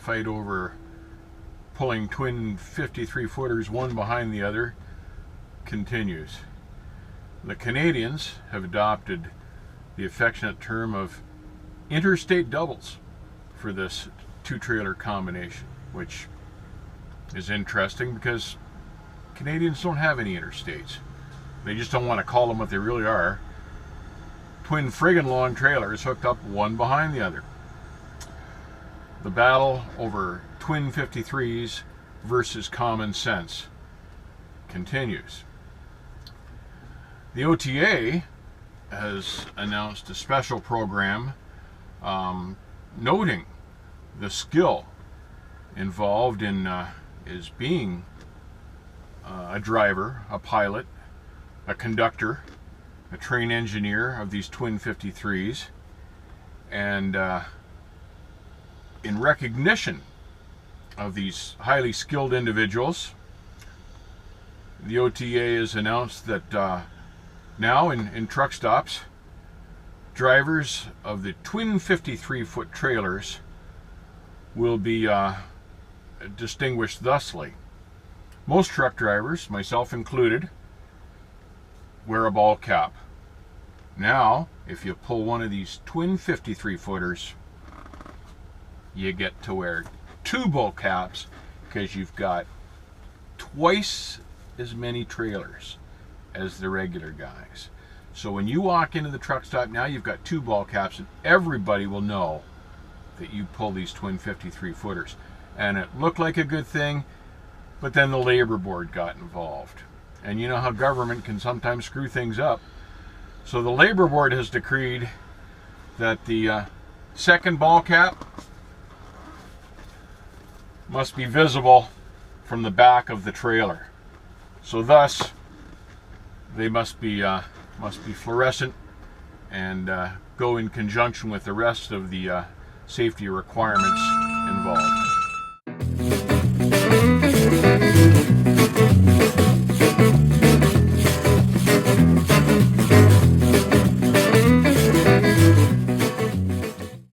fight over pulling twin 53-footers one behind the other continues. The Canadians have adopted the affectionate term of interstate doubles for this two-trailer combination, which is interesting because Canadians don't have any interstates. They just don't want to call them what they really are. Twin friggin' long trailers hooked up one behind the other. The battle over twin 53s versus common sense continues. The OTA has announced a special program noting the skill involved in is being a driver, a pilot, a conductor, a train engineer of these twin 53s, and in recognition of these highly skilled individuals, the OTA has announced that now in truck stops, drivers of the twin 53-foot trailers will be distinguished thusly. Most truck drivers, myself included, wear a ball cap. Now, if you pull one of these twin 53-footers, you get to wear two ball caps because you've got twice as many trailers as the regular guys. So when you walk into the truck stop now, you've got two ball caps, and everybody will know that you pull these twin 53-footers. And it looked like a good thing, but then the labor board got involved. And you know how government can sometimes screw things up. So the labor board has decreed that the second ball cap must be visible from the back of the trailer. So thus, they must be fluorescent and go in conjunction with the rest of the safety requirements involved.